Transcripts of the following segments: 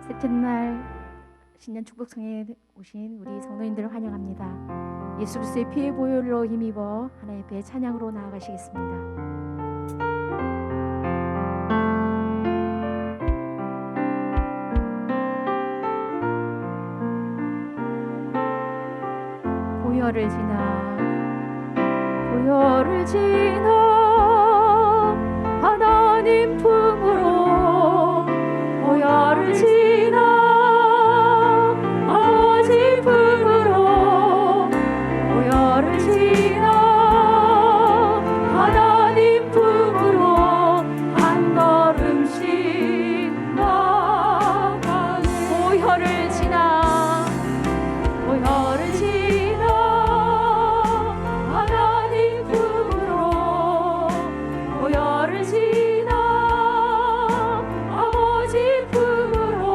셋째 날 신년 축복성에 오신 우리 성도님들을 환영합니다. 예수 그리스도의 피의 보혈로 힘입어 하나님의 배 찬양으로 나아가시겠습니다. 보혈을 지나 하나님 품으로 보혈을 지나 아버지 품으로 보혈을 지나 하나님 품으로 한 걸음씩 나가네. 보혈을 지나 보혈을 지나 하나님 품으로 보혈을 지나 아버지 품으로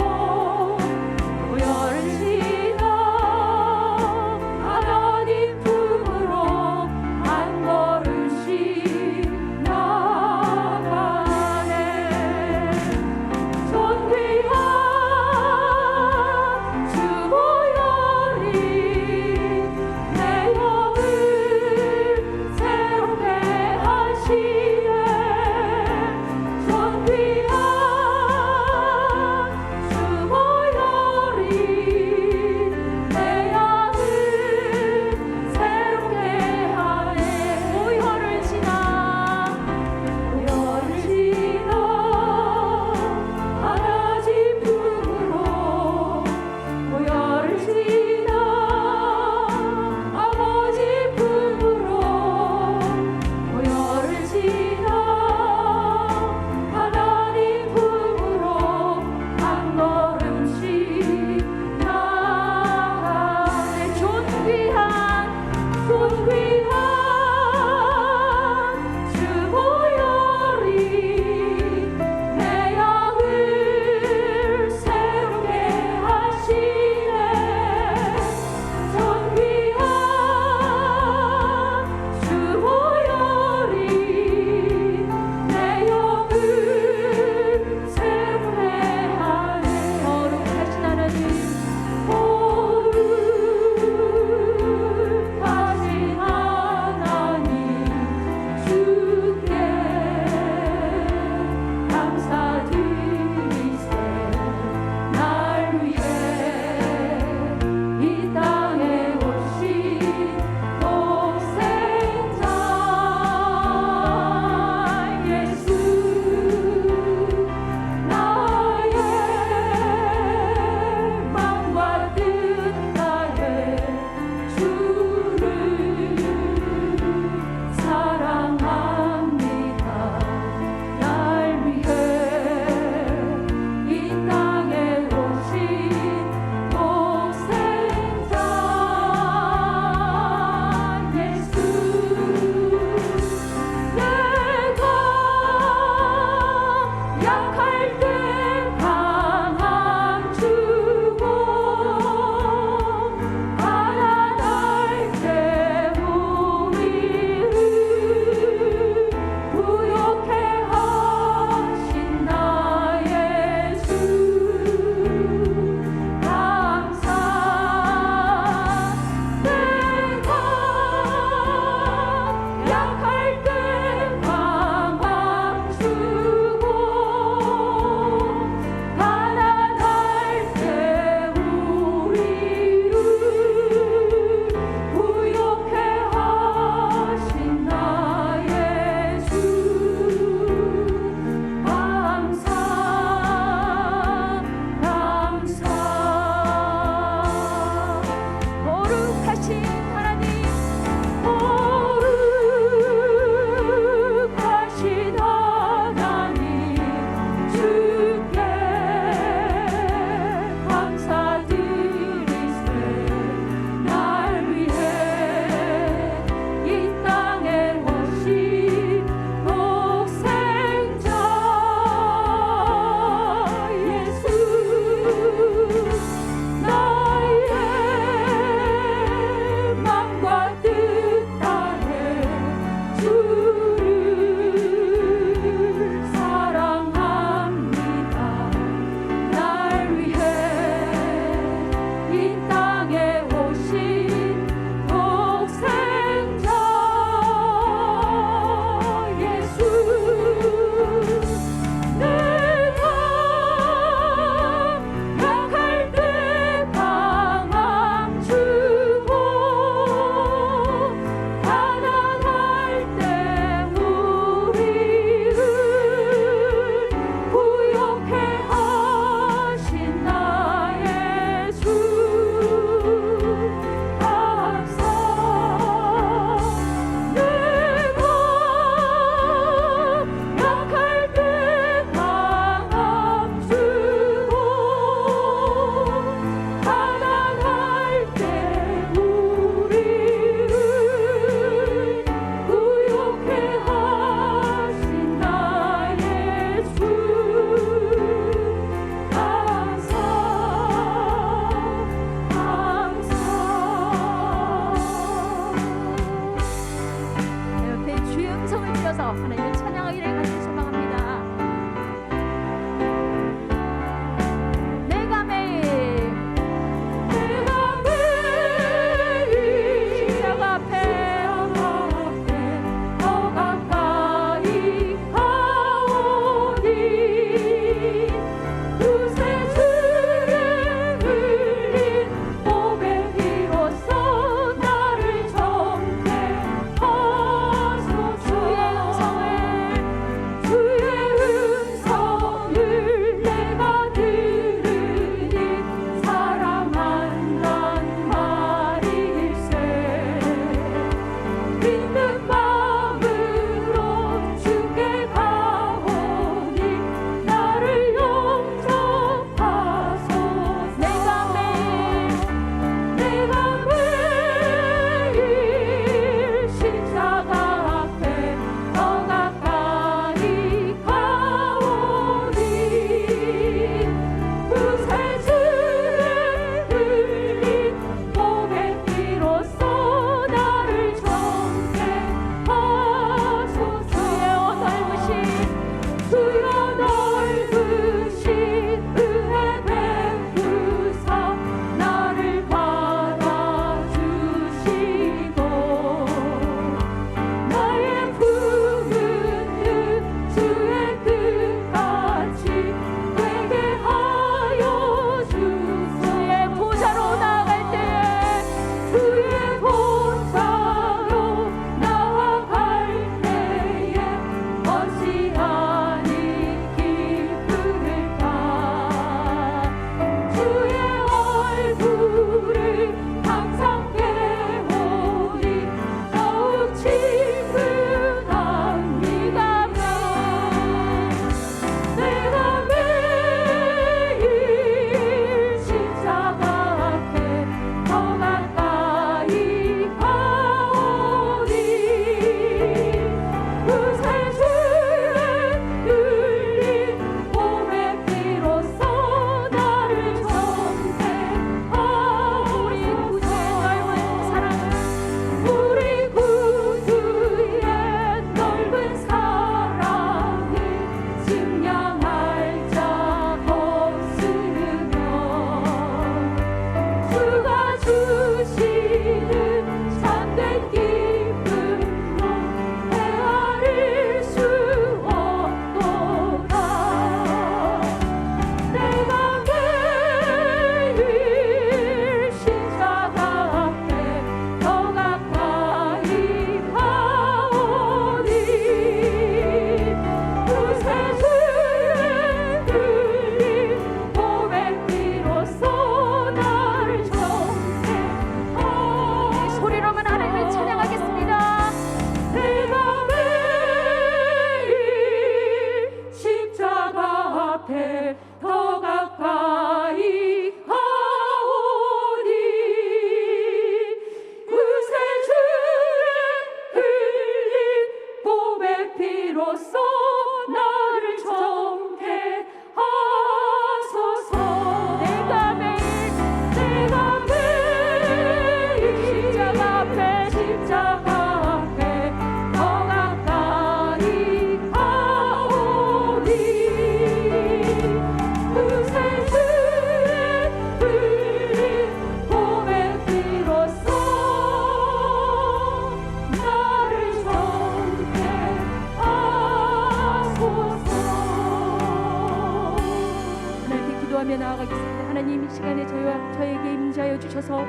기도하며 나아가겠습니다. 하나님, 이 시간에 저에게 임재하여 주셔서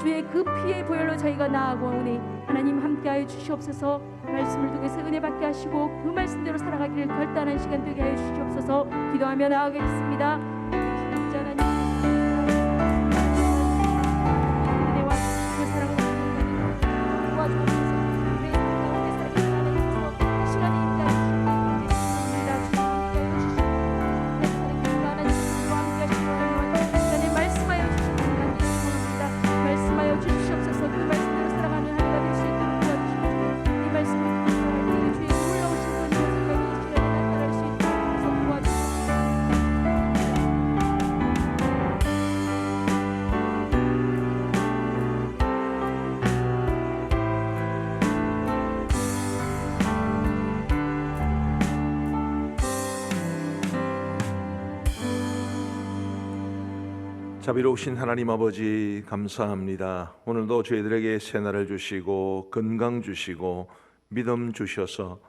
주의 그 피의 보혈로 저희가 나아가오니 하나님 함께하여 주시옵소서. 말씀을 통해서 은혜 받게 하시고 그 말씀대로 살아가기를 결단한 시간 되게 하여 주시옵소서. 기도하며 나아가겠습니다. 하나님, 은혜와 그 사랑을 도와주옵소서. 우리 가운데 살아계신 하나님께서 이 시간에 임재하여 주시옵소서. 말씀하여 주시옵소서. 그 말씀대로 살아가는 한 해가 될 수 있도록 도와주시옵소서. 이 말씀을 통해 주의 놀라우신 은혜와 생각이 이 시간에 나타날 수 있도록 도와주시옵소서. 자비로우신 하나님 아버지, 감사합니다. 오늘도 저희들에게 새날을 주시고 건강 주시고 믿음 주셔서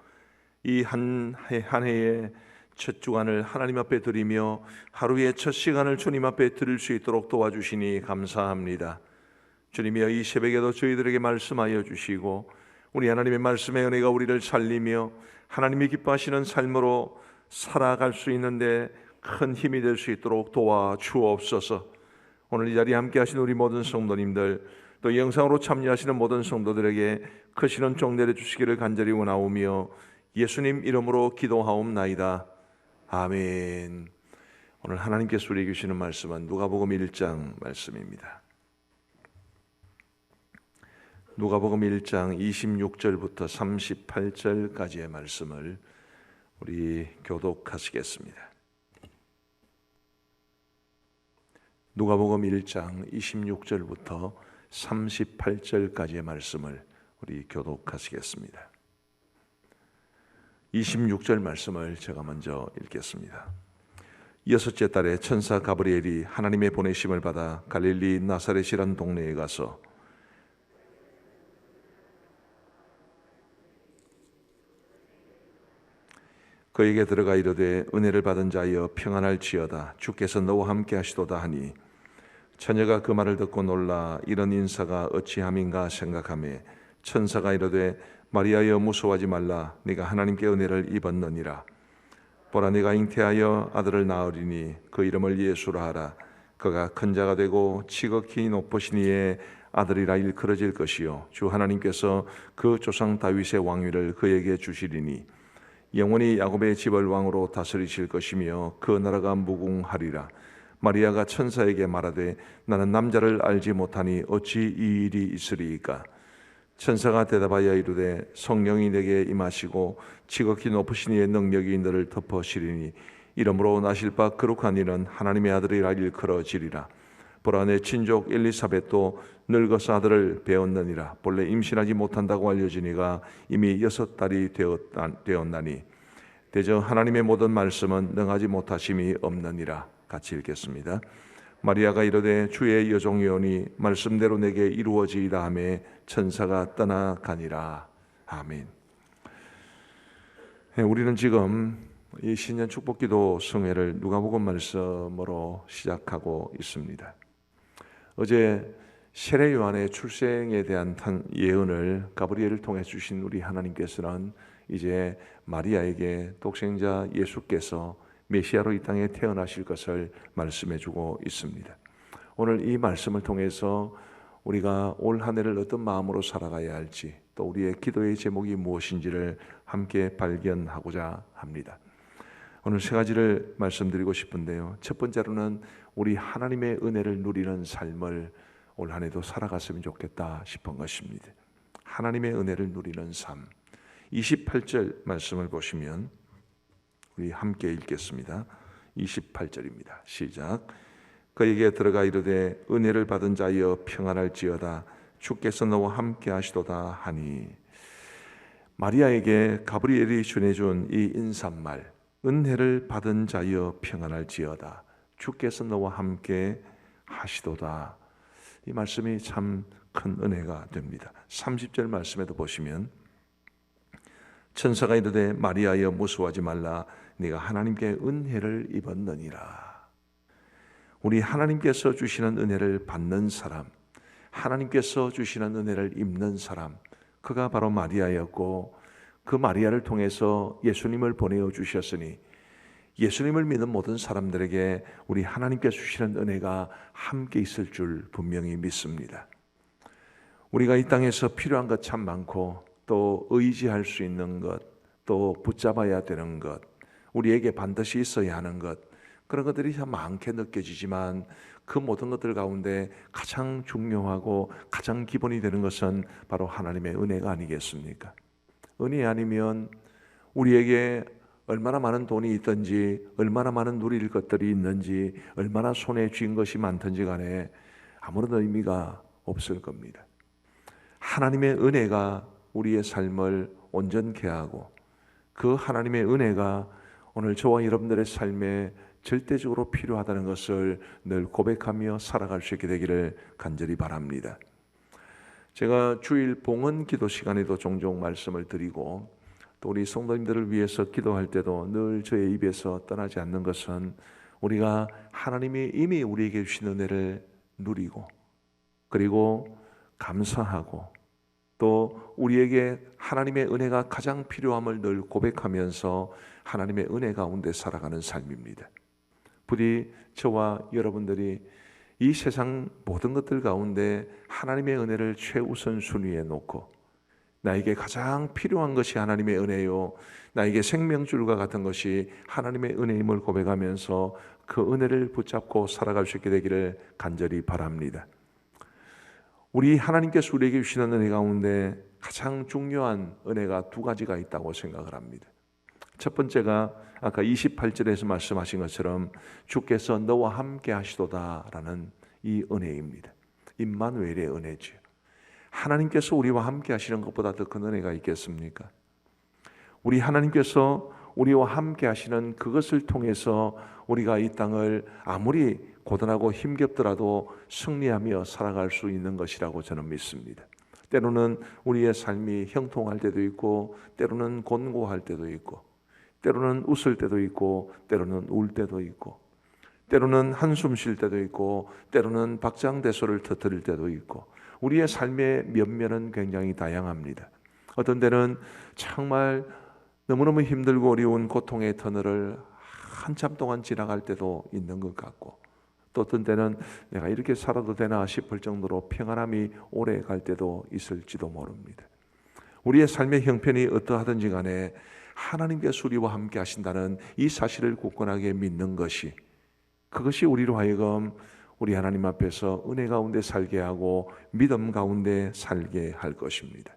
이 한 해의 첫 주간을 하나님 앞에 드리며 하루의 첫 시간을 주님 앞에 드릴 수 있도록 도와주시니 감사합니다. 주님이여, 이 새벽에도 저희들에게 말씀하여 주시고 우리 하나님의 말씀의 은혜가 우리를 살리며 하나님이 기뻐하시는 삶으로 살아갈 수 있는데 큰 힘이 될 수 있도록 도와주옵소서. 오늘 이 자리에 함께 하신 우리 모든 성도님들, 또 영상으로 참여하시는 모든 성도들에게 크시는 종 내려주시기를 간절히 원하오며 예수님 이름으로 기도하옵나이다. 아멘. 오늘 하나님께서 우리에게 주시는 말씀은 누가복음 1장 말씀입니다. 누가복음 1장 26절부터 38절까지의 말씀을 우리 교독하시겠습니다. 누가복음 1장 26절부터 38절까지의 말씀을 우리 교독하시겠습니다. 26절 말씀을 제가 먼저 읽겠습니다. 여섯째 달에 천사 가브리엘이 하나님의 보내심을 받아 갈릴리 나사렛이란 동네에 가서 그에게 들어가 이르되 은혜를 받은 자여 평안할지어다. 주께서 너와 함께 하시도다 하니 처녀가 그 말을 듣고 놀라 이런 인사가 어찌함인가 생각하며 천사가 이르되 마리아여 무서워하지 말라. 네가 하나님께 은혜를 입었느니라. 보라, 네가 잉태하여 아들을 낳으리니 그 이름을 예수라 하라. 그가 큰 자가 되고 지극히 높으신 이의 아들이라 일컬어질 것이요 주 하나님께서 그 조상 다윗의 왕위를 그에게 주시리니 영원히 야곱의 집을 왕으로 다스리실 것이며 그 나라가 무궁하리라. 마리아가 천사에게 말하되 나는 남자를 알지 못하니 어찌 이 일이 있으리이까. 천사가 대답하여 이르되 성령이 내게 임하시고 지극히 높으신 이의 능력이 너를 덮으시리니 이러므로 나실 바 거룩한 이는 하나님의 아들이라 일컬어지리라. 보라, 내 친족 엘리사벳도 늙어서 아들을 배었느니라. 본래 임신하지 못한다고 알려지니가 이미 6달이 되었나니 대저 하나님의 모든 말씀은 능하지 못하심이 없느니라. 같이 읽겠습니다. 마리아가 이르되 주의 여종이오니 말씀대로 내게 이루어지이다 하매 천사가 떠나가니라. 아멘. 우리는 지금 이 신년 축복기도 성회를 누가복음 말씀으로 시작하고 있습니다. 어제 세례 요한의 출생에 대한 예언을 가브리엘을 통해 주신 우리 하나님께서는 이제 마리아에게 독생자 예수께서 메시아로 이 땅에 태어나실 것을 말씀해 주고 있습니다. 오늘 이 말씀을 통해서 우리가 올 한 해를 어떤 마음으로 살아가야 할지, 또 우리의 기도의 제목이 무엇인지를 함께 발견하고자 합니다. 오늘 세 가지를 말씀드리고 싶은데요. 첫 번째로는 우리 하나님의 은혜를 누리는 삶을 올 한 해도 살아갔으면 좋겠다 싶은 것입니다. 하나님의 은혜를 누리는 삶. 28절 말씀을 보시면 우리 함께 읽겠습니다. 28절입니다. 시작. 그에게 들어가 이르되 은혜를 받은 자여 평안할지어다. 주께서 너와 함께 하시도다 하니. 마리아에게 가브리엘이 전해준 이 인사말, 은혜를 받은 자여 평안할지어다. 주께서 너와 함께 하시도다. 이 말씀이 참 큰 은혜가 됩니다. 30절 말씀에도 보시면 천사가 이르되 마리아여 무서워하지 말라. 네가 하나님께 은혜를 입었느니라. 우리 하나님께서 주시는 은혜를 받는 사람, 하나님께서 주시는 은혜를 입는 사람, 그가 바로 마리아였고 그 마리아를 통해서 예수님을 보내어 주셨으니 예수님을 믿는 모든 사람들에게 우리 하나님께서 주시는 은혜가 함께 있을 줄 분명히 믿습니다. 우리가 이 땅에서 필요한 것 참 많고 또 의지할 수 있는 것, 또 붙잡아야 되는 것, 우리에게 반드시 있어야 하는 것, 그런 것들이 참 많게 느껴지지만 그 모든 것들 가운데 가장 중요하고 가장 기본이 되는 것은 바로 하나님의 은혜가 아니겠습니까? 은혜 아니면 우리에게 얼마나 많은 돈이 있든지 얼마나 많은 누릴 것들이 있는지 얼마나 손에 쥔 것이 많든지 간에 아무런 의미가 없을 겁니다. 하나님의 은혜가 우리의 삶을 온전케 하고 그 하나님의 은혜가 오늘 저와 여러분들의 삶에 절대적으로 필요하다는 것을 늘 고백하며 살아갈 수 있게 되기를 간절히 바랍니다. 제가 주일 봉헌 기도 시간에도 종종 말씀을 드리고 또 우리 성도님들을 위해서 기도할 때도 늘 저의 입에서 떠나지 않는 것은 우리가 하나님이 이미 우리에게 주신 은혜를 누리고 그리고 감사하고 또 우리에게 하나님의 은혜가 가장 필요함을 늘 고백하면서 하나님의 은혜 가운데 살아가는 삶입니다. 부디 저와 여러분들이 이 세상 모든 것들 가운데 하나님의 은혜를 최우선 순위에 놓고 나에게 가장 필요한 것이 하나님의 은혜요, 나에게 생명줄과 같은 것이 하나님의 은혜임을 고백하면서 그 은혜를 붙잡고 살아갈 수 있게 되기를 간절히 바랍니다. 우리 하나님께서 우리에게 주시는 은혜 가운데 가장 중요한 은혜가 두 가지가 있다고 생각을 합니다. 첫 번째가 아까 28절에서 말씀하신 것처럼 주께서 너와 함께 하시도다라는 이 은혜입니다. 임마누엘의 은혜죠. 하나님께서 우리와 함께 하시는 것보다 더 큰 은혜가 있겠습니까? 우리 하나님께서 우리와 함께 하시는 그것을 통해서 우리가 이 땅을 아무리 고단하고 힘겹더라도 승리하며 살아갈 수 있는 것이라고 저는 믿습니다. 때로는 우리의 삶이 형통할 때도 있고 때로는 곤고할 때도 있고 때로는 웃을 때도 있고 때로는 울 때도 있고 때로는 한숨 쉴 때도 있고 때로는 박장대소를 터뜨릴 때도 있고 우리의 삶의 면면은 굉장히 다양합니다. 어떤 때는 정말 너무너무 힘들고 어려운 고통의 터널을 한참 동안 지나갈 때도 있는 것 같고 또 어떤 때는 내가 이렇게 살아도 되나 싶을 정도로 평안함이 오래 갈 때도 있을지도 모릅니다. 우리의 삶의 형편이 어떠하든지 간에 하나님께서 우리와 함께 하신다는 이 사실을 굳건하게 믿는 것이 그것이 우리로 하여금 우리 하나님 앞에서 은혜 가운데 살게 하고 믿음 가운데 살게 할 것입니다.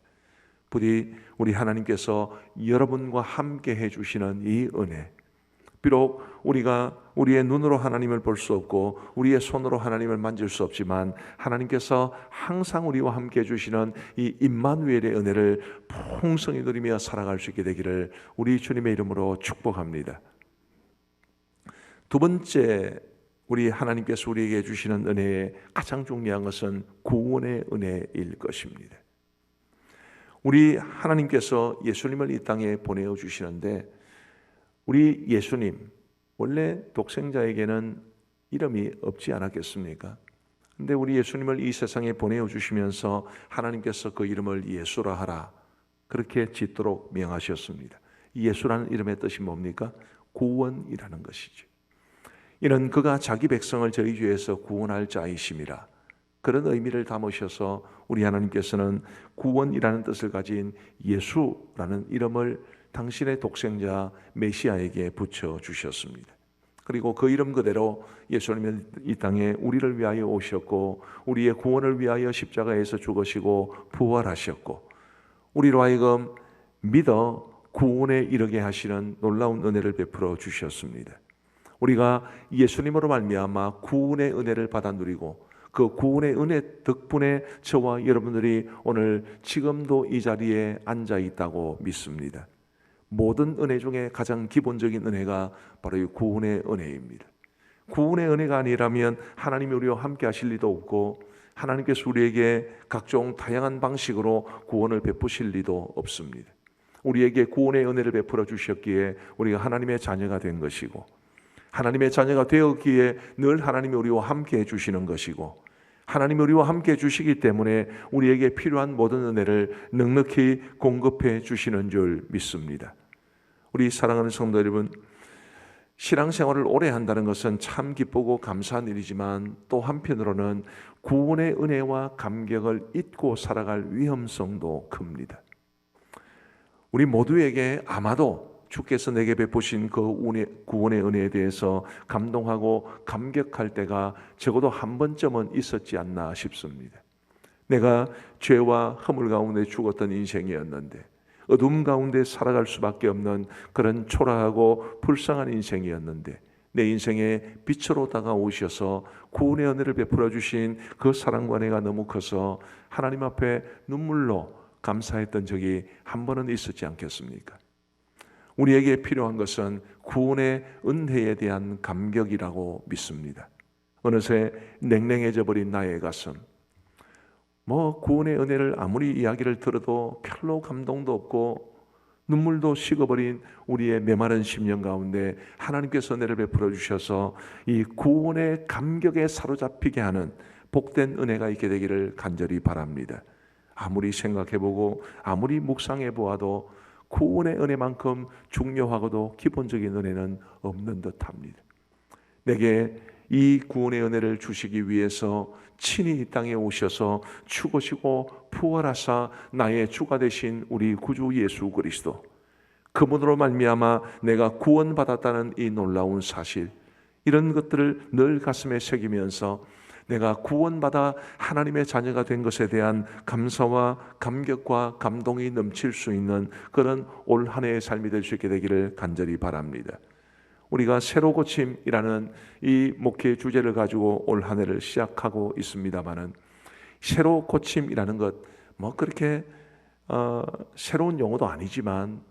부디 우리 하나님께서 여러분과 함께 해주시는 이 은혜, 비록 우리가 우리의 눈으로 하나님을 볼 수 없고 우리의 손으로 하나님을 만질 수 없지만 하나님께서 항상 우리와 함께 해주시는 이 임마누엘의 은혜를 풍성히 누리며 살아갈 수 있게 되기를 우리 주님의 이름으로 축복합니다. 두 번째, 우리 하나님께서 우리에게 주시는 은혜의 가장 중요한 것은 구원의 은혜일 것입니다. 우리 하나님께서 예수님을 이 땅에 보내어 주시는데 우리 예수님 원래 독생자에게는 이름이 없지 않았겠습니까? 근데 우리 예수님을 이 세상에 보내어 주시면서 하나님께서 그 이름을 예수라 하라 그렇게 짓도록 명하셨습니다. 예수라는 이름의 뜻이 뭡니까? 구원이라는 것이죠. 이는 그가 자기 백성을 저희 죄에서 구원할 자이심이라 그런 의미를 담으셔서 우리 하나님께서는 구원이라는 뜻을 가진 예수라는 이름을 당신의 독생자 메시아에게 붙여주셨습니다. 그리고 그 이름 그대로 예수님은 이 땅에 우리를 위하여 오셨고 우리의 구원을 위하여 십자가에서 죽으시고 부활하셨고 우리로 하여금 믿어 구원에 이르게 하시는 놀라운 은혜를 베풀어 주셨습니다. 우리가 예수님으로 말미암아 구원의 은혜를 받아 누리고 그 구원의 은혜 덕분에 저와 여러분들이 오늘 지금도 이 자리에 앉아 있다고 믿습니다. 모든 은혜 중에 가장 기본적인 은혜가 바로 이 구원의 은혜입니다. 구원의 은혜가 아니라면 하나님이 우리와 함께 하실 리도 없고 하나님께서 우리에게 각종 다양한 방식으로 구원을 베푸실 리도 없습니다. 우리에게 구원의 은혜를 베풀어 주셨기에 우리가 하나님의 자녀가 된 것이고 하나님의 자녀가 되었기에 늘 하나님이 우리와 함께 해주시는 것이고, 하나님이 우리와 함께 해주시기 때문에 우리에게 필요한 모든 은혜를 넉넉히 공급해 주시는 줄 믿습니다. 우리 사랑하는 성도 여러분, 신앙생활을 오래 한다는 것은 참 기쁘고 감사한 일이지만 또 한편으로는 구원의 은혜와 감격을 잊고 살아갈 위험성도 큽니다. 우리 모두에게 아마도 주께서 내게 베푸신 그 구원의 은혜에 대해서 감동하고 감격할 때가 적어도 한 번쯤은 있었지 않나 싶습니다. 내가 죄와 허물 가운데 죽었던 인생이었는데, 어둠 가운데 살아갈 수밖에 없는 그런 초라하고 불쌍한 인생이었는데, 내 인생에 빛으로 다가오셔서 구원의 은혜를 베풀어 주신 그 사랑과 은혜가 너무 커서 하나님 앞에 눈물로 감사했던 적이 한 번은 있었지 않겠습니까? 우리에게 필요한 것은 구원의 은혜에 대한 감격이라고 믿습니다. 어느새 냉랭해져 버린 나의 가슴, 구원의 은혜를 아무리 이야기를 들어도 별로 감동도 없고 눈물도 식어버린 우리의 메마른 심령 가운데 하나님께서 은혜를 베풀어 주셔서 이 구원의 감격에 사로잡히게 하는 복된 은혜가 있게 되기를 간절히 바랍니다. 아무리 생각해보고 아무리 묵상해보아도 구원의 은혜만큼 중요하고도 기본적인 은혜는 없는 듯합니다. 내게 이 구원의 은혜를 주시기 위해서 친히 이 땅에 오셔서 죽으시고 부활하사 나의 주가 되신 우리 구주 예수 그리스도, 그분으로 말미암아 내가 구원받았다는 이 놀라운 사실, 이런 것들을 늘 가슴에 새기면서 내가 구원받아 하나님의 자녀가 된 것에 대한 감사와 감격과 감동이 넘칠 수 있는 그런 올 한 해의 삶이 될 수 있게 되기를 간절히 바랍니다. 우리가 새로 고침이라는 이 목회 주제를 가지고 올 한 해를 시작하고 있습니다마는, 새로 고침이라는 것 그렇게 새로운 용어도 아니지만,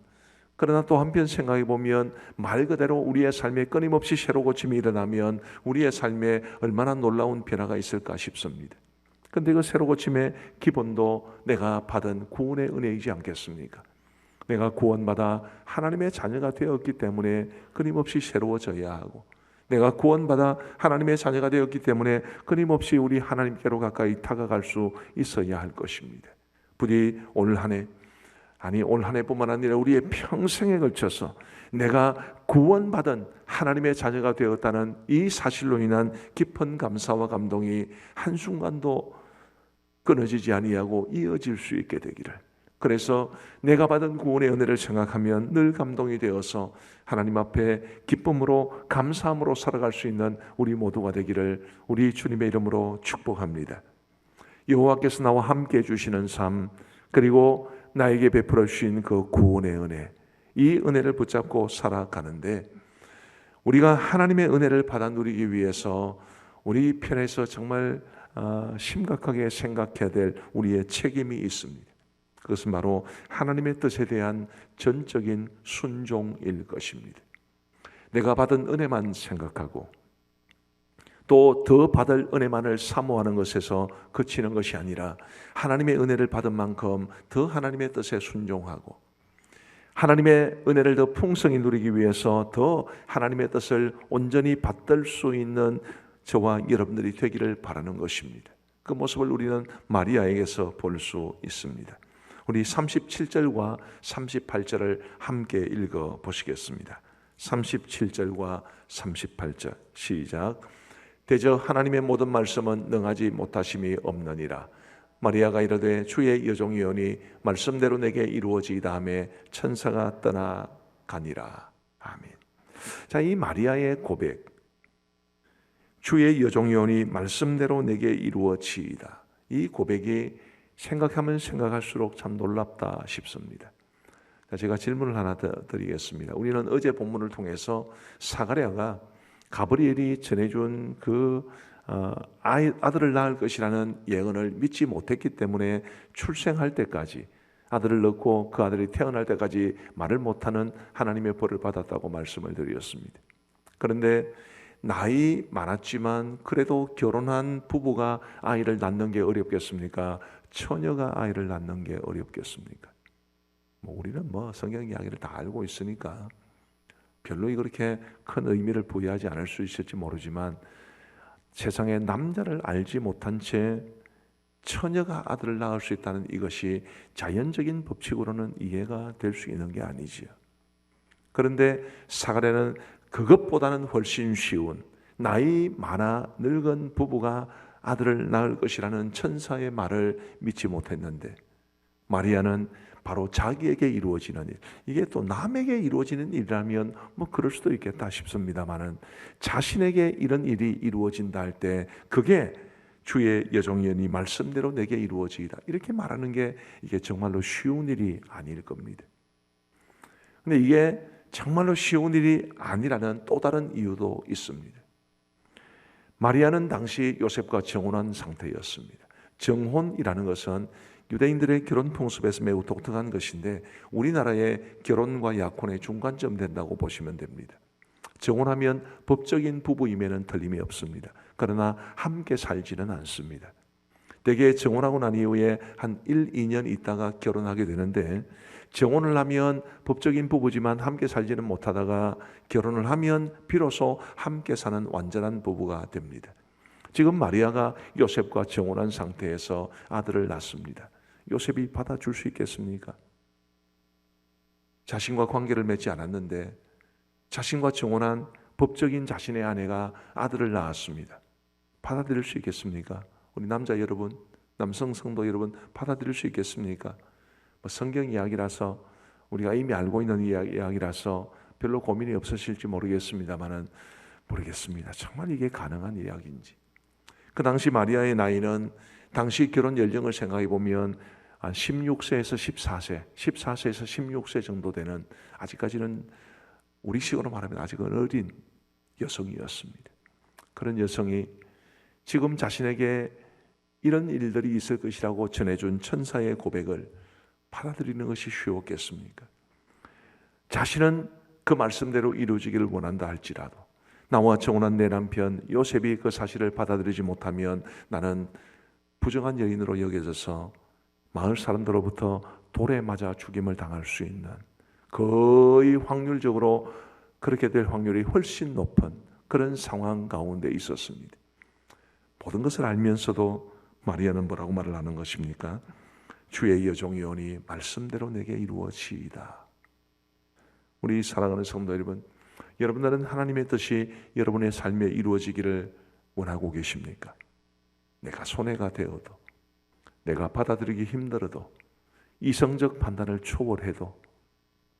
그러나 또 한편 생각해 보면 말 그대로 우리의 삶에 끊임없이 새로 고침이 일어나면 우리의 삶에 얼마나 놀라운 변화가 있을까 싶습니다. 그런데 그 새로 고침의 기본도 내가 받은 구원의 은혜이지 않겠습니까? 내가 구원받아 하나님의 자녀가 되었기 때문에 끊임없이 새로워져야 하고, 내가 구원받아 하나님의 자녀가 되었기 때문에 끊임없이 우리 하나님께로 가까이 다가갈 수 있어야 할 것입니다. 부디 올 한 해, 올 한 해뿐만 아니라 우리의 평생에 걸쳐서 내가 구원받은 하나님의 자녀가 되었다는 이 사실로 인한 깊은 감사와 감동이 한순간도 끊어지지 아니하고 이어질 수 있게 되기를, 그래서 내가 받은 구원의 은혜를 생각하면 늘 감동이 되어서 하나님 앞에 기쁨으로 감사함으로 살아갈 수 있는 우리 모두가 되기를 우리 주님의 이름으로 축복합니다. 여호와께서 나와 함께 해주시는 삶, 그리고 나에게 베풀어 주신 그 구원의 은혜, 이 은혜를 붙잡고 살아가는데 우리가 하나님의 은혜를 받아 누리기 위해서 우리 편에서 정말 심각하게 생각해야 될 우리의 책임이 있습니다. 그것은 바로 하나님의 뜻에 대한 전적인 순종일 것입니다. 내가 받은 은혜만 생각하고 또 더 받을 은혜만을 사모하는 것에서 그치는 것이 아니라 하나님의 은혜를 받은 만큼 더 하나님의 뜻에 순종하고 하나님의 은혜를 더 풍성히 누리기 위해서 더 하나님의 뜻을 온전히 받들 수 있는 저와 여러분들이 되기를 바라는 것입니다. 그 모습을 우리는 마리아에게서 볼 수 있습니다. 우리 37절과 38절을 함께 읽어 보시겠습니다. 37절과 38절 시작. 대저 하나님의 모든 말씀은 능하지 못하심이 없느니라. 마리아가 이르되 주의 여종이오니 말씀대로 내게 이루어지이다 하매 천사가 떠나가니라. 아멘. 자, 이 마리아의 고백, 주의 여종이오니 말씀대로 내게 이루어지이다, 이 고백이 생각하면 생각할수록 참 놀랍다 싶습니다. 제가 질문을 하나 드리겠습니다. 우리는 어제 본문을 통해서 사가랴가 가브리엘이 전해준 그 아들을 낳을 것이라는 예언을 믿지 못했기 때문에 출생할 때까지, 아들을 낳고 그 아들이 태어날 때까지 말을 못하는 하나님의 벌을 받았다고 말씀을 드렸습니다. 그런데 나이 많았지만 그래도 결혼한 부부가 아이를 낳는 게 어렵겠습니까? 처녀가 아이를 낳는 게 어렵겠습니까? 우리는 성경 이야기를 다 알고 있으니까 별로 그렇게 큰 의미를 부여하지 않을 수 있을지 모르지만 세상에 남자를 알지 못한 채 처녀가 아들을 낳을 수 있다는 이것이 자연적인 법칙으로는 이해가 될 수 있는 게 아니지요. 그런데 사가랴는 그것보다는 훨씬 쉬운 나이 많아 늙은 부부가 아들을 낳을 것이라는 천사의 말을 믿지 못했는데 마리아는 바로 자기에게 이루어지는 일, 이게 또 남에게 이루어지는 일이라면 뭐 그럴 수도 있겠다 싶습니다만은 자신에게 이런 일이 이루어진다 할 때 그게 주의 여종이니 말씀대로 내게 이루어지이다 이렇게 말하는 게 이게 정말로 쉬운 일이 아닐 겁니다. 근데 이게 정말로 쉬운 일이 아니라는 또 다른 이유도 있습니다. 마리아는 당시 요셉과 정혼한 상태였습니다. 정혼이라는 것은 유대인들의 결혼 풍습에서 매우 독특한 것인데 우리나라의 결혼과 약혼의 중간점 된다고 보시면 됩니다. 정혼하면 법적인 부부임에는 틀림이 없습니다. 그러나 함께 살지는 않습니다. 대개 정혼하고 난 이후에 한 1, 2년 있다가 결혼하게 되는데 정혼을 하면 법적인 부부지만 함께 살지는 못하다가 결혼을 하면 비로소 함께 사는 완전한 부부가 됩니다. 지금 마리아가 요셉과 정혼한 상태에서 아들을 낳습니다. 요셉이 받아줄 수 있겠습니까? 자신과 관계를 맺지 않았는데 자신과 정혼한 법적인 자신의 아내가 아들을 낳았습니다. 받아들일 수 있겠습니까? 우리 남자 여러분, 남성 성도 여러분 받아들일 수 있겠습니까? 성경 이야기라서 우리가 이미 알고 있는 이야기라서 별로 고민이 없으실지 모르겠습니다만은 모르겠습니다. 정말 이게 가능한 이야기인지. 그 당시 마리아의 나이는 당시 결혼 연령을 생각해 보면 한 16세에서 14세, 14세에서 16세 정도 되는 아직까지는 우리식으로 말하면 아직은 어린 여성이었습니다. 그런 여성이 지금 자신에게 이런 일들이 있을 것이라고 전해준 천사의 고백을 받아들이는 것이 쉬웠겠습니까? 자신은 그 말씀대로 이루어지기를 원한다 할지라도 나와 정혼한 내 남편 요셉이 그 사실을 받아들이지 못하면 나는 부정한 여인으로 여겨져서 마을 사람들로부터 돌에 맞아 죽임을 당할 수 있는 거의 확률적으로 그렇게 될 확률이 훨씬 높은 그런 상황 가운데 있었습니다. 모든 것을 알면서도 마리아는 뭐라고 말을 하는 것입니까? 주의 여종이오니 말씀대로 내게 이루어지이다. 우리 사랑하는 성도 여러분, 여러분들은 하나님의 뜻이 여러분의 삶에 이루어지기를 원하고 계십니까? 내가 손해가 되어도, 내가 받아들이기 힘들어도, 이성적 판단을 초월해도,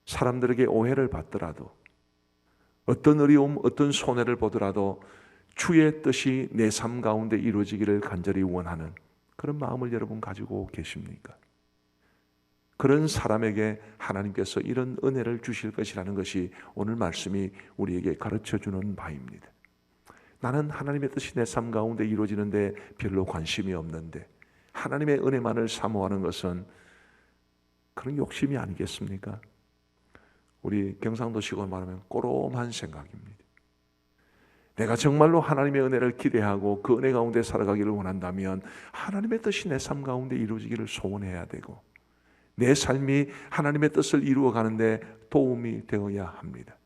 사람들에게 오해를 받더라도, 어떤 어려움, 어떤 손해를 보더라도 주의 뜻이 내 삶 가운데 이루어지기를 간절히 원하는 그런 마음을 여러분 가지고 계십니까? 그런 사람에게 하나님께서 이런 은혜를 주실 것이라는 것이 오늘 말씀이 우리에게 가르쳐주는 바입니다. 나는 하나님의 뜻이 내 삶 가운데 이루어지는데 별로 관심이 없는데 하나님의 은혜만을 사모하는 것은 그런 욕심이 아니겠습니까? 우리 경상도식으로 말하면 꼬롬한 생각입니다. 내가 정말로 하나님의 은혜를 기대하고 그 은혜 가운데 살아가기를 원한다면 하나님의 뜻이 내 삶 가운데 이루어지기를 소원해야 되고 내 삶이 하나님의 뜻을 이루어가는데 도움이 되어야 합니다.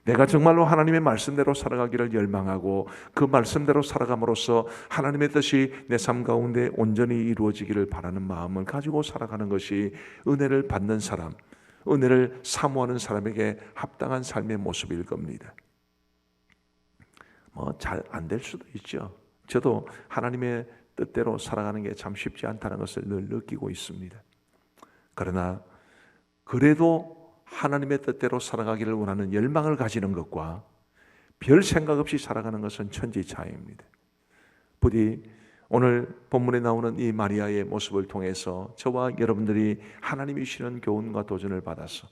내가 정말로 하나님의 말씀대로 살아가기를 열망하고 그 말씀대로 살아감으로써 하나님의 뜻이 내 삶 가운데 온전히 이루어지기를 바라는 마음을 가지고 살아가는 것이 은혜를 받는 사람, 은혜를 사모하는 사람에게 합당한 삶의 모습일 겁니다. 잘 안 될 수도 있죠. 저도 하나님의 뜻대로 살아가는 게 참 쉽지 않다는 것을 늘 느끼고 있습니다. 그러나 그래도 하나님의 뜻대로 살아가기를 원하는 열망을 가지는 것과 별 생각 없이 살아가는 것은 천지 차이입니다. 부디 오늘 본문에 나오는 이 마리아의 모습을 통해서 저와 여러분들이 하나님이 주시는 교훈과 도전을 받아서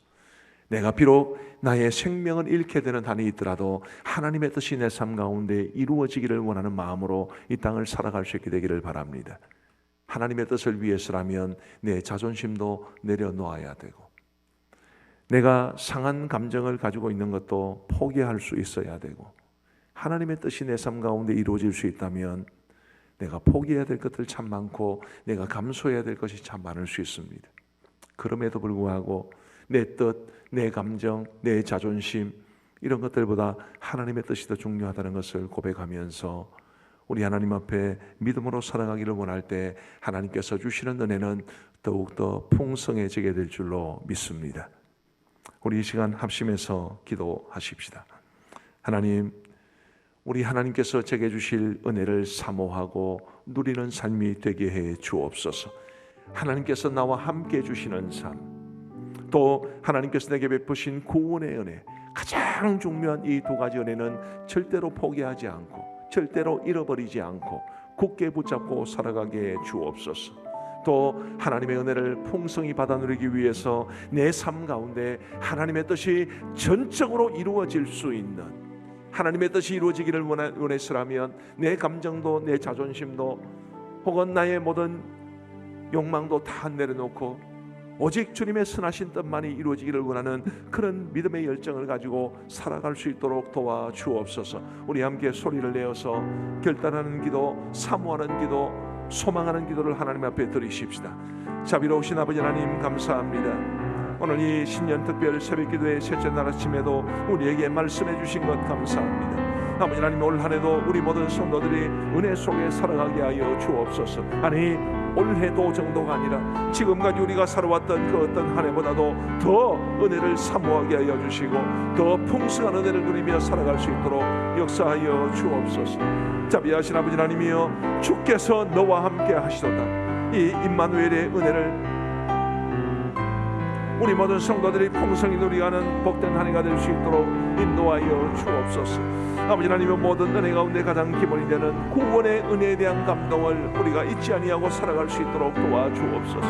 내가 비록 나의 생명을 잃게 되는 한이 있더라도 하나님의 뜻이 내 삶 가운데 이루어지기를 원하는 마음으로 이 땅을 살아갈 수 있게 되기를 바랍니다. 하나님의 뜻을 위해서라면 내 자존심도 내려놓아야 되고 내가 상한 감정을 가지고 있는 것도 포기할 수 있어야 되고 하나님의 뜻이 내 삶 가운데 이루어질 수 있다면 내가 포기해야 될 것들 참 많고 내가 감수해야 될 것이 참 많을 수 있습니다. 그럼에도 불구하고 내 뜻, 내 감정, 내 자존심 이런 것들보다 하나님의 뜻이 더 중요하다는 것을 고백하면서 우리 하나님 앞에 믿음으로 살아가기를 원할 때 하나님께서 주시는 은혜는 더욱더 풍성해지게 될 줄로 믿습니다. 우리 이 시간 합심해서 기도하십시다. 하나님, 우리 하나님께서 제게 주실 은혜를 사모하고 누리는 삶이 되게 해 주옵소서. 하나님께서 나와 함께 주시는 삶, 또 하나님께서 내게 베푸신 구원의 은혜, 가장 중요한 이 두 가지 은혜는 절대로 포기하지 않고 절대로 잃어버리지 않고 굳게 붙잡고 살아가게 해 주옵소서. 또 하나님의 은혜를 풍성히 받아 누리기 위해서 내 삶 가운데 하나님의 뜻이 전적으로 이루어질 수 있는, 하나님의 뜻이 이루어지기를 원했으라면 내 감정도 내 자존심도 혹은 나의 모든 욕망도 다 내려놓고 오직 주님의 선하신 뜻만이 이루어지기를 원하는 그런 믿음의 열정을 가지고 살아갈 수 있도록 도와주옵소서. 우리 함께 소리를 내어서 결단하는 기도, 사모하는 기도, 소망하는 기도를 하나님 앞에 드리십시다. 자비로우신 아버지 하나님, 감사합니다. 오늘 이 신년 특별 새벽기도의 셋째 날 아침에도 우리에게 말씀해 주신 것 감사합니다. 아버지 하나님, 올 한해도 우리 모든 성도들이 은혜 속에 살아가게 하여 주옵소서. 아니, 올해도 정도가 아니라 지금까지 우리가 살아왔던 그 어떤 한 해보다도 더 은혜를 사모하게 하여 주시고 더 풍성한 은혜를 누리며 살아갈 수 있도록 역사하여 주옵소서. 자비하신 아버지 하나님이여, 주께서 너와 함께 하시도다. 이 임마누엘의 은혜를 우리 모든 성도들이 풍성히 누리가는 복된 한 해가 될 수 있도록 인도하여 주옵소서. 아버지 하나님의 모든 은혜 가운데 가장 기본이 되는 구원의 은혜에 대한 감동을 우리가 잊지 아니하고 살아갈 수 있도록 도와주옵소서.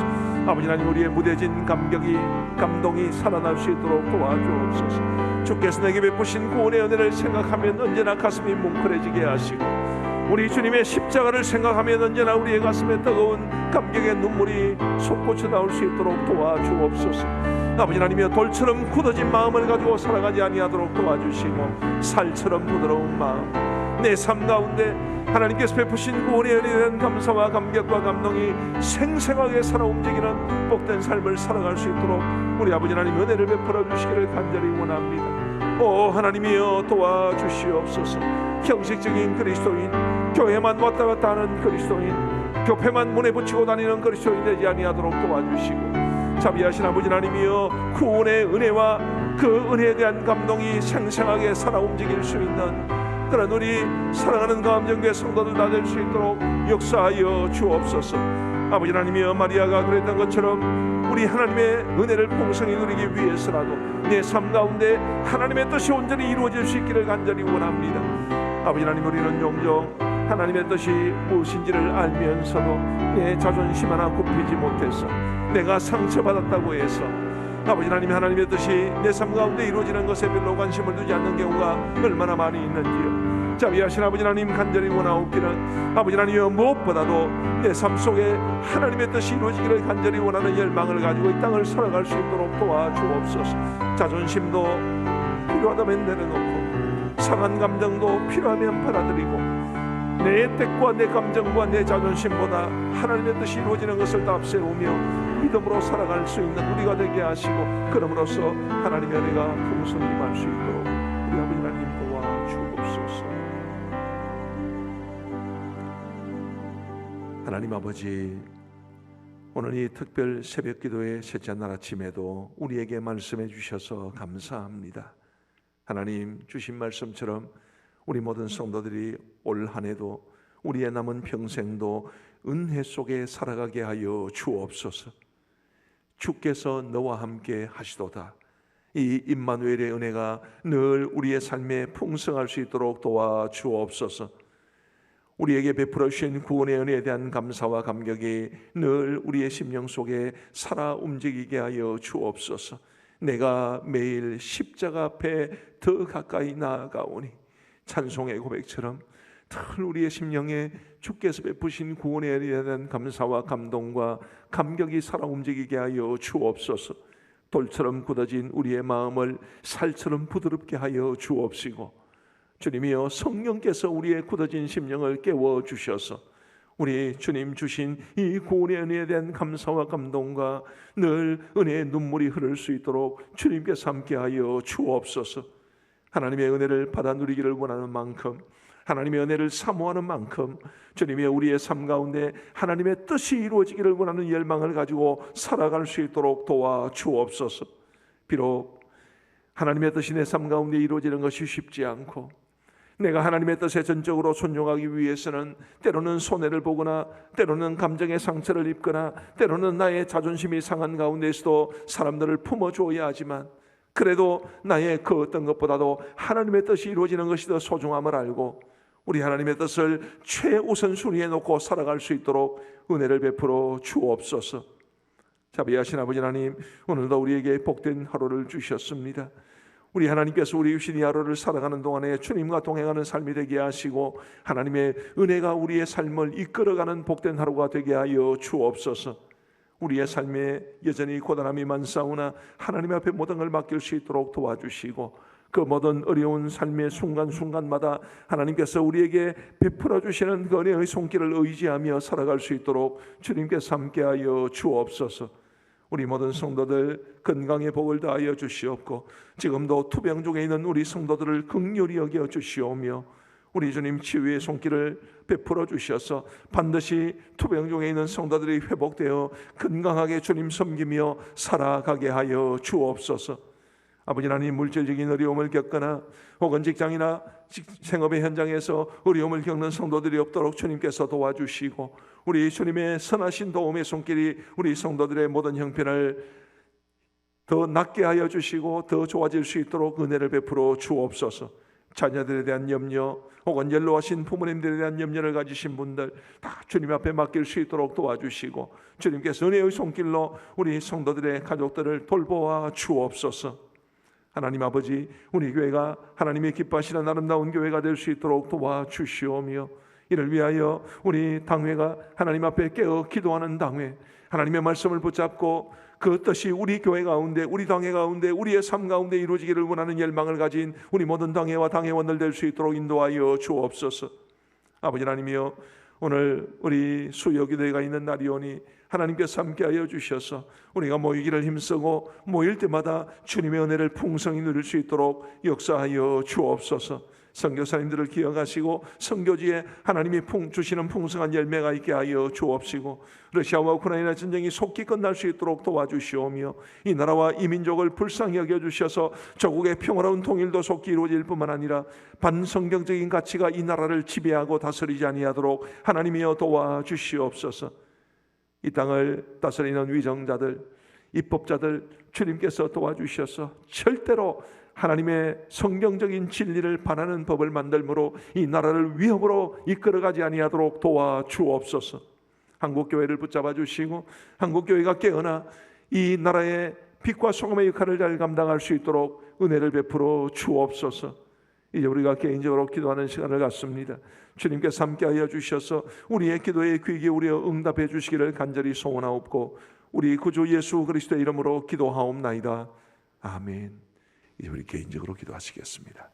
아버지 하나님, 우리의 무뎌진 감동이 살아날 수 있도록 도와주옵소서. 주께서 내게 베푸신 구원의 은혜를 생각하면 언제나 가슴이 뭉클해지게 하시고 우리 주님의 십자가를 생각하면 언제나 우리의 가슴에 뜨거운 감격의 눈물이 솟구쳐 나올 수 있도록 도와주옵소서. 아버지 하나님이여, 돌처럼 굳어진 마음을 가지고 살아가지 아니하도록 도와주시고 살처럼 부드러운 마음, 내 삶 가운데 하나님께서 베푸신 구원의 은혜에 대한 감사와 감격과 감동이 생생하게 살아 움직이는 복된 삶을 살아갈 수 있도록 우리 아버지 하나님 은혜를 베풀어 주시기를 간절히 원합니다. 오 하나님이여, 도와주시옵소서. 형식적인 그리스도인, 교회만 왔다 갔다 하는 그리스도인, 교회만 문에 붙이고 다니는 그리스도인 되지 아니하도록 도와주시고, 자비하신 아버지 하나님이여, 구원의 은혜와 그 은혜에 대한 감동이 생생하게 살아 움직일 수 있는 그런 우리 사랑하는 가암정교회 성도들 다 될 수 있도록 역사하여 주옵소서. 아버지 하나님이여, 마리아가 그랬던 것처럼 우리 하나님의 은혜를 풍성히 누리기 위해서라도 내 삶 가운데 하나님의 뜻이 온전히 이루어질 수 있기를 간절히 원합니다. 아버지 하나님, 우리는 종종 하나님의 뜻이 무엇인지를 알면서도 내 자존심 하나 굽히지 못해서 내가 상처받았다고 해서 아버지 하나님, 하나님의 뜻이 내 삶 가운데 이루어지는 것에 별로 관심을 두지 않는 경우가 얼마나 많이 있는지요. 자비하신 아버지 하나님, 간절히 원하옵기는 아버지 하나님이여, 무엇보다도 내 삶 속에 하나님의 뜻이 이루어지기를 간절히 원하는 열망을 가지고 이 땅을 살아갈 수 있도록 도와주옵소서. 자존심도 필요하다면 내려놓고 상한 감정도 필요하면 받아들이고 내 뜻과 내 감정과 내 자존심보다 하나님의 뜻이 이루어지는 것을 다 앞세우며 믿음으로 살아갈 수 있는 우리가 되게 하시고, 그럼으로써 하나님의 은혜가 풍성히 임할 수 있도록 우리 아버지 하나님 도와주옵소서. 하나님 아버지, 오늘 이 특별 새벽 기도의 셋째 날 아침에도 우리에게 말씀해 주셔서 감사합니다. 하나님, 주신 말씀처럼 우리 모든 성도들이 올 한 해도 우리의 남은 평생도 은혜 속에 살아가게 하여 주옵소서. 주께서 너와 함께 하시도다. 이 임마누엘의 은혜가 늘 우리의 삶에 풍성할 수 있도록 도와주옵소서. 우리에게 베풀어 주신 구원의 은혜에 대한 감사와 감격이 늘 우리의 심령 속에 살아 움직이게 하여 주옵소서. 내가 매일 십자가 앞에 더 가까이 나아가오니, 찬송의 고백처럼 늘 우리의 심령에 주께서 베푸신 구원에 대한 감사와 감동과 감격이 살아 움직이게 하여 주옵소서. 돌처럼 굳어진 우리의 마음을 살처럼 부드럽게 하여 주옵시고, 주님이여, 성령께서 우리의 굳어진 심령을 깨워주셔서 우리 주님 주신 이 구원의 은혜에 대한 감사와 감동과 늘 은혜의 눈물이 흐를 수 있도록 주님께서 함께하여 주옵소서. 하나님의 은혜를 받아 누리기를 원하는 만큼, 하나님의 은혜를 사모하는 만큼 주님의 우리의 삶 가운데 하나님의 뜻이 이루어지기를 원하는 열망을 가지고 살아갈 수 있도록 도와 주옵소서. 비록 하나님의 뜻이 내 삶 가운데 이루어지는 것이 쉽지 않고, 내가 하나님의 뜻에 전적으로 순종하기 위해서는 때로는 손해를 보거나, 때로는 감정의 상처를 입거나, 때로는 나의 자존심이 상한 가운데에서도 사람들을 품어주어야 하지만, 그래도 나의 그 어떤 것보다도 하나님의 뜻이 이루어지는 것이 더 소중함을 알고 우리 하나님의 뜻을 최우선순위에 놓고 살아갈 수 있도록 은혜를 베풀어 주옵소서. 자비하신 아버지 하나님, 오늘도 우리에게 복된 하루를 주셨습니다. 우리 하나님께서 우리 주신 이 하루를 살아가는 동안에 주님과 동행하는 삶이 되게 하시고 하나님의 은혜가 우리의 삶을 이끌어가는 복된 하루가 되게 하여 주옵소서. 우리의 삶에 여전히 고단함이 많사오나 하나님 앞에 모든 걸 맡길 수 있도록 도와주시고, 그 모든 어려운 삶의 순간순간마다 하나님께서 우리에게 베풀어 주시는 그 은혜의 손길을 의지하며 살아갈 수 있도록 주님께서 함께하여 주옵소서. 우리 모든 성도들 건강의 복을 다하여 주시옵고, 지금도 투병 중에 있는 우리 성도들을 긍휼히 여겨 주시오며, 우리 주님 치유의 손길을 베풀어 주셔서 반드시 투병 중에 있는 성도들이 회복되어 건강하게 주님 섬기며 살아가게 하여 주옵소서. 아버지 하나님, 물질적인 어려움을 겪거나 혹은 직장이나 생업의 현장에서 어려움을 겪는 성도들이 없도록 주님께서 도와주시고, 우리 주님의 선하신 도움의 손길이 우리 성도들의 모든 형편을 더 낫게 하여 주시고 더 좋아질 수 있도록 은혜를 베풀어 주옵소서. 자녀들에 대한 염려 혹은 연로하신 부모님들에 대한 염려를 가지신 분들 다 주님 앞에 맡길 수 있도록 도와주시고, 주님께서 은혜의 손길로 우리 성도들의 가족들을 돌보아 주옵소서. 하나님 아버지, 우리 교회가 하나님의 기뻐하시는 아름다운 교회가 될 수 있도록 도와주시오며, 이를 위하여 우리 당회가 하나님 앞에 깨어 기도하는 당회, 하나님의 말씀을 붙잡고 그 뜻이 우리 교회 가운데, 우리 당회 가운데, 우리의 삶 가운데 이루어지기를 원하는 열망을 가진 우리 모든 당회와 당회원들 될 수 있도록 인도하여 주옵소서. 아버지 하나님이여, 오늘 우리 수요기도회가 있는 날이오니 하나님께서 함께하여 주셔서 우리가 모이기를 힘쓰고 모일 때마다 주님의 은혜를 풍성히 누릴 수 있도록 역사하여 주옵소서. 선교사님들을 기억하시고 선교지에 하나님이 주시는 풍성한 열매가 있게 하여 주옵시고, 러시아와 우크라이나 전쟁이 속히 끝날 수 있도록 도와주시오며, 이 나라와 이 민족을 불쌍히 여겨주셔서 조국의 평화로운 통일도 속히 이루어질 뿐만 아니라 반성경적인 가치가 이 나라를 지배하고 다스리지 아니하도록 하나님이여 도와주시옵소서. 이 땅을 다스리는 위정자들, 입법자들 주님께서 도와주셔서 절대로 하나님의 성경적인 진리를 반하는 법을 만들므로 이 나라를 위협으로 이끌어가지 아니하도록 도와주옵소서. 한국교회를 붙잡아 주시고 한국교회가 깨어나 이 나라의 빛과 소금의 역할을 잘 감당할 수 있도록 은혜를 베풀어 주옵소서. 이제 우리가 개인적으로 기도하는 시간을 갖습니다. 주님께서 함께하여 주셔서 우리의 기도에 귀 기울여 응답해 주시기를 간절히 소원하옵고, 우리 구주 예수 그리스도의 이름으로 기도하옵나이다. 아멘. 이제 우리 개인적으로 기도하시겠습니다.